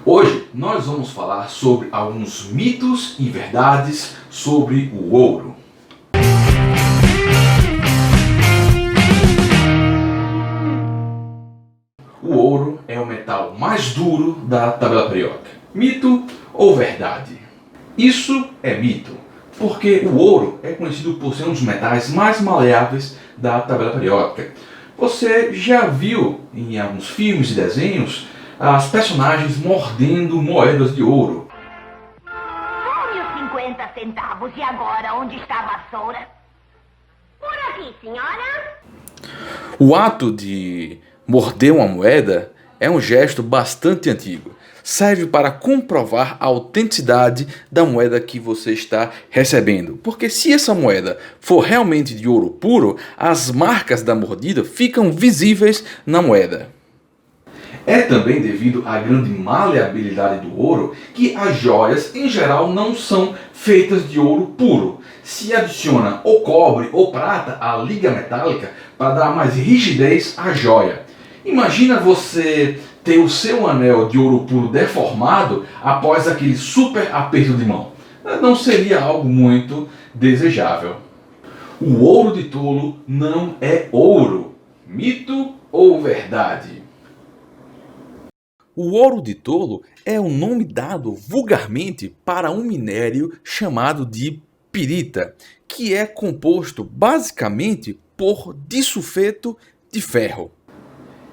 Hoje nós vamos falar sobre alguns mitos e verdades sobre o ouro. O ouro é o metal mais duro da tabela periódica. Mito ou verdade? Isso é mito, porque o ouro é conhecido por ser um dos metais mais maleáveis da tabela periódica. Você já viu em alguns filmes e desenhos as personagens mordendo moedas de ouro. Olha os 50 centavos. E agora, onde está a vassoura? Por aqui, senhora. O ato de morder uma moeda é um gesto bastante antigo. Serve para comprovar a autenticidade da moeda que você está recebendo. Porque se essa moeda for realmente de ouro puro, as marcas da mordida ficam visíveis na moeda. É também devido à grande maleabilidade do ouro que as joias em geral não são feitas de ouro puro. Se adiciona ou cobre ou prata à liga metálica para dar mais rigidez à joia. Imagina você ter o seu anel de ouro puro deformado após aquele super aperto de mão. Não seria algo muito desejável. O ouro de tolo não é ouro. Mito ou verdade? O ouro de tolo é o nome dado vulgarmente para um minério chamado de pirita, que é composto basicamente por disulfeto de ferro.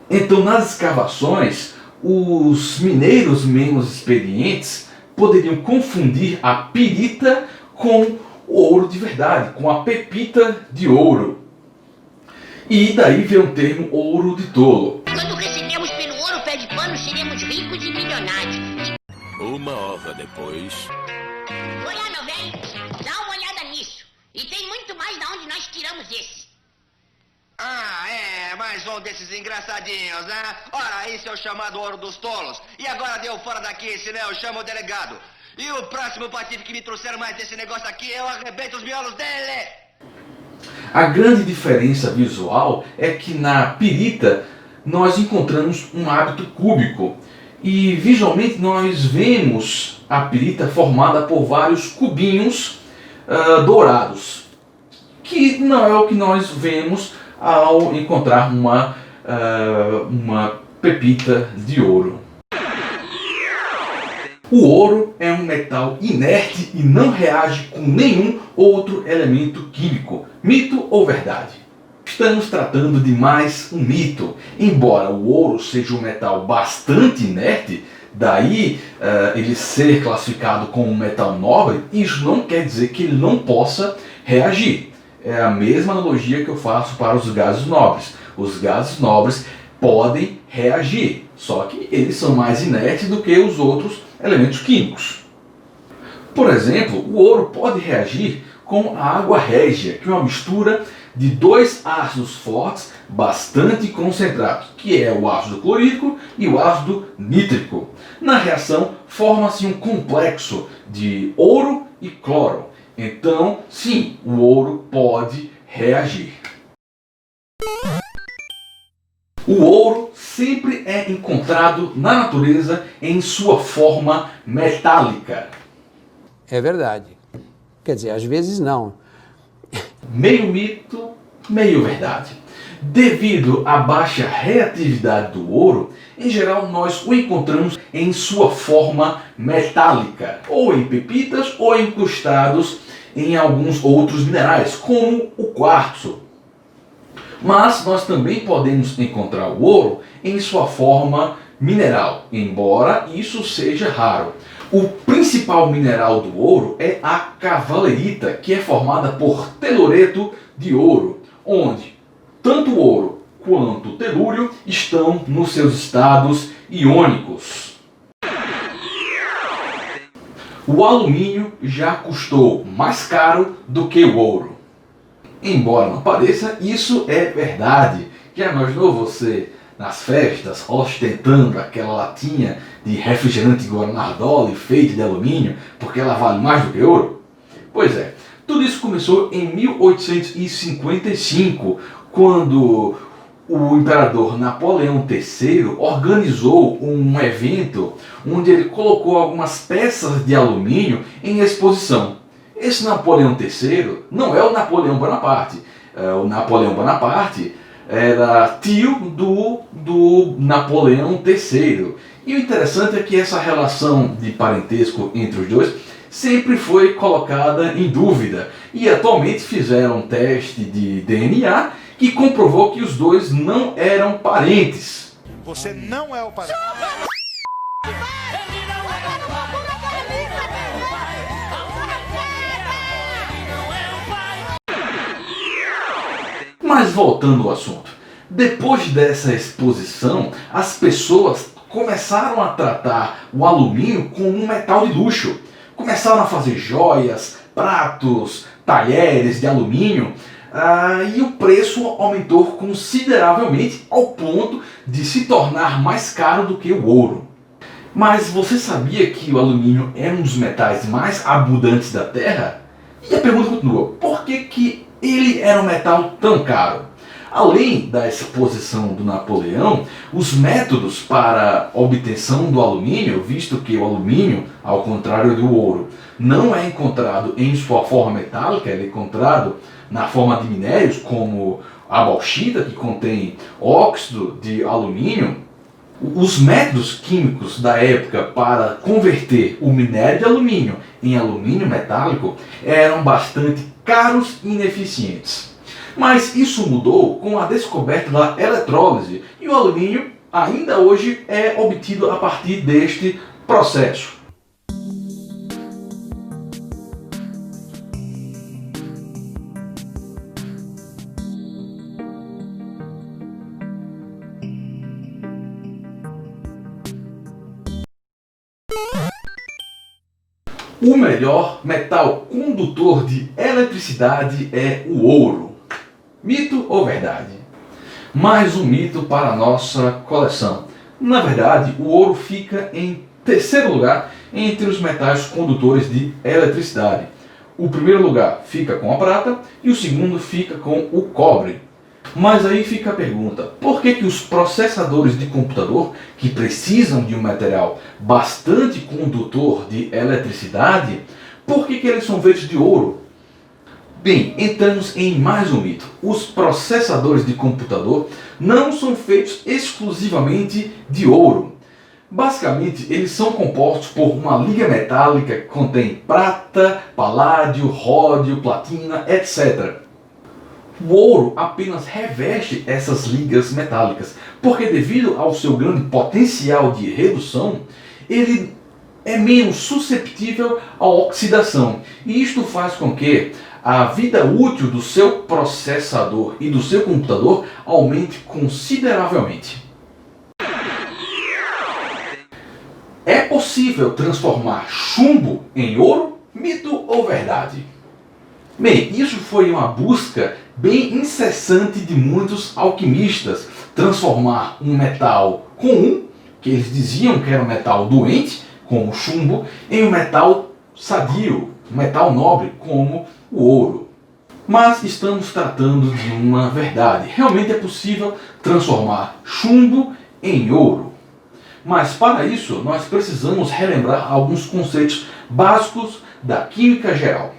Então, nas escavações, os mineiros menos experientes poderiam confundir a pirita com o ouro de verdade, com a pepita de ouro. E daí vem o termo ouro de tolo. Quando recebemos pelo ouro pé de pano, seremos ricos e milionários. Uma hora depois. Olha, meu velho, dá uma olhada nisso. E tem muito mais de onde nós tiramos esse. Mais um desses engraçadinhos, né? Ora, esse é o chamado ouro dos tolos. E agora deu fora daqui, senão eu chamo o delegado. E o próximo patife que me trouxer mais desse negócio aqui, eu arrebento os miolos dele! A grande diferença visual é que na pirita nós encontramos um hábito cúbico. E visualmente nós vemos a pirita formada por vários cubinhos dourados. Que não é o que nós vemos ao encontrar uma pepita de ouro. O ouro é um metal inerte e não reage com nenhum outro elemento químico. Mito ou verdade? Estamos tratando de mais um mito. Embora o ouro seja um metal bastante inerte, daí ele ser classificado como um metal nobre, isso não quer dizer que ele não possa reagir. É a mesma analogia que eu faço para os gases nobres. Os gases nobres podem reagir, só que eles são mais inertes do que os outros elementos químicos. Por exemplo, o ouro pode reagir com a água régia, que é uma mistura de dois ácidos fortes bastante concentrados, que é o ácido clorídrico e o ácido nítrico. Na reação, forma-se um complexo de ouro e cloro. Então, sim, o ouro pode reagir. O ouro sempre é encontrado na natureza em sua forma metálica. É verdade. Quer dizer, às vezes não. Meio mito, meio verdade. Devido à baixa reatividade do ouro, em geral nós o encontramos em sua forma metálica, ou em pepitas ou incrustados em alguns outros minerais, como o quartzo. Mas nós também podemos encontrar o ouro em sua forma mineral, embora isso seja raro. O principal mineral do ouro é a cavalerita, que é formada por telureto de ouro, onde tanto o ouro quanto o telúrio estão nos seus estados iônicos. O alumínio já custou mais caro do que o ouro. Embora não pareça, isso é verdade. Já imaginou você nas festas ostentando aquela latinha de refrigerante Guaraná Dolly feita de alumínio porque ela vale mais do que ouro? Pois é, tudo isso começou em 1855, quando o imperador Napoleão III organizou um evento onde ele colocou algumas peças de alumínio em exposição. Esse Napoleão III não é o Napoleão Bonaparte. O Napoleão Bonaparte era tio do Napoleão III. E o interessante é que essa relação de parentesco entre os dois sempre foi colocada em dúvida. E atualmente fizeram um teste de DNA que comprovou que os dois não eram parentes. Você não é o parente. Mas voltando ao assunto, depois dessa exposição, as pessoas começaram a tratar o alumínio como um metal de luxo. Começaram a fazer joias, pratos, talheres de alumínio, e o preço aumentou consideravelmente ao ponto de se tornar mais caro do que o ouro. Mas você sabia que o alumínio é um dos metais mais abundantes da Terra? E a pergunta continua, por que ele era um metal tão caro? Além da exposição do Napoleão, os métodos para obtenção do alumínio, visto que o alumínio, ao contrário do ouro, não é encontrado em sua forma metálica, ele é encontrado na forma de minérios, como a bauxita, que contém óxido de alumínio. Os métodos químicos da época para converter o minério de alumínio em alumínio metálico eram bastante caros e ineficientes. Mas isso mudou com a descoberta da eletrólise e o alumínio ainda hoje é obtido a partir deste processo. O melhor metal condutor de eletricidade é o ouro. Mito ou verdade? Mais um mito para a nossa coleção. Na verdade, o ouro fica em terceiro lugar entre os metais condutores de eletricidade. O primeiro lugar fica com a prata e o segundo fica com o cobre. Mas aí fica a pergunta, por que os processadores de computador, que precisam de um material bastante condutor de eletricidade, por que eles são feitos de ouro? Bem, entramos em mais um mito. Os processadores de computador não são feitos exclusivamente de ouro. Basicamente, eles são compostos por uma liga metálica que contém prata, paládio, ródio, platina, etc. O ouro apenas reveste essas ligas metálicas, porque devido ao seu grande potencial de redução, ele é menos susceptível à oxidação. E isto faz com que a vida útil do seu processador e do seu computador aumente consideravelmente. É possível transformar chumbo em ouro? Mito ou verdade? Bem, isso foi uma busca bem incessante de muitos alquimistas, transformar um metal comum, que eles diziam que era um metal doente, como o chumbo, em um metal sadio, um metal nobre, como o ouro. Mas estamos tratando de uma verdade. Realmente é possível transformar chumbo em ouro. Mas para isso, nós precisamos relembrar alguns conceitos básicos da química geral.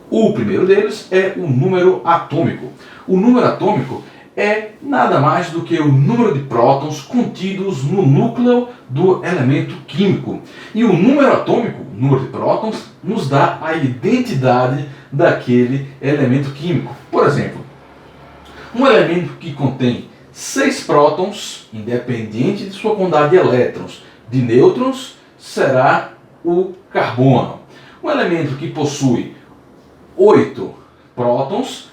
O primeiro deles é o número atômico. O número atômico é nada mais do que o número de prótons contidos no núcleo do elemento químico. E o número atômico, o número de prótons, nos dá a identidade daquele elemento químico. Por exemplo, um elemento que contém 6 prótons, independente de sua quantidade de elétrons, de nêutrons, será o carbono. Um elemento que possui 8 prótons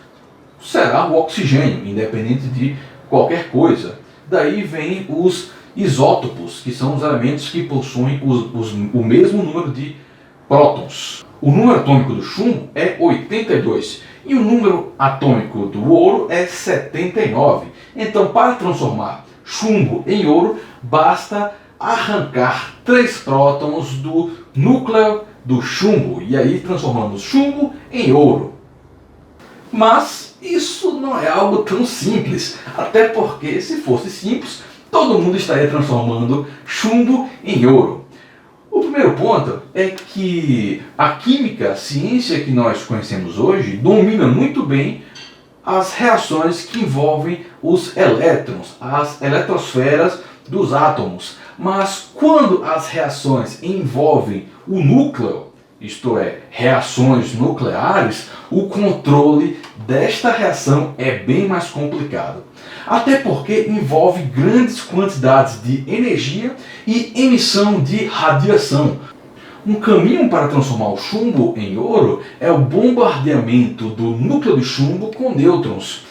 será o oxigênio, independente de qualquer coisa. Daí vem os isótopos, que são os elementos que possuem o mesmo número de prótons. O número atômico do chumbo é 82 e o número atômico do ouro é 79. Então, para transformar chumbo em ouro, basta arrancar 3 prótons do núcleo do chumbo, e aí transformamos chumbo em ouro. Mas isso não é algo tão simples, até porque se fosse simples, todo mundo estaria transformando chumbo em ouro. O primeiro ponto é que a química, a ciência que nós conhecemos hoje, domina muito bem as reações que envolvem os elétrons, as eletrosferas dos átomos. Mas quando as reações envolvem o núcleo, isto é, reações nucleares, o controle desta reação é bem mais complicado. Até porque envolve grandes quantidades de energia e emissão de radiação. Um caminho para transformar o chumbo em ouro é o bombardeamento do núcleo de chumbo com nêutrons.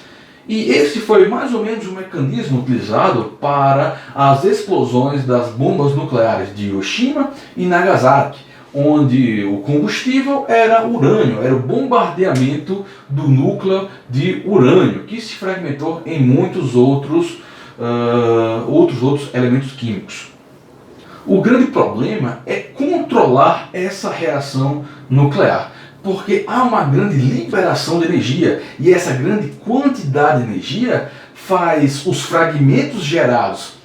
E esse foi mais ou menos o mecanismo utilizado para as explosões das bombas nucleares de Hiroshima e Nagasaki, onde o combustível era urânio, era o bombardeamento do núcleo de urânio, que se fragmentou em muitos outros elementos químicos. O grande problema é controlar essa reação nuclear, porque há uma grande liberação de energia e essa grande quantidade de energia faz os fragmentos gerados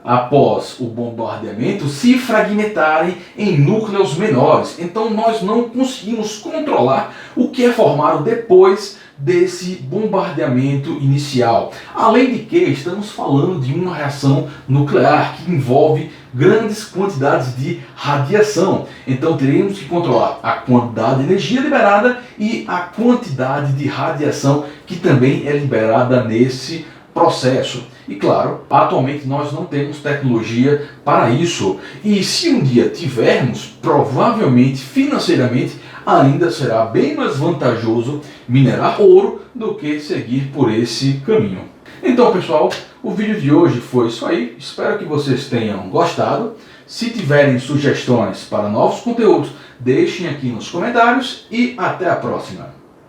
após o bombardeamento se fragmentarem em núcleos menores. Então nós não conseguimos controlar o que é formado depois desse bombardeamento inicial. Além de que estamos falando de uma reação nuclear que envolve grandes quantidades de radiação. Então teremos que controlar a quantidade de energia liberada e a quantidade de radiação que também é liberada nesse processo. E claro, atualmente nós não temos tecnologia para isso. E se um dia tivermos, provavelmente financeiramente ainda será bem mais vantajoso minerar ouro do que seguir por esse caminho. Então pessoal, o vídeo de hoje foi isso aí. Espero que vocês tenham gostado. Se tiverem sugestões para novos conteúdos, deixem aqui nos comentários e até a próxima.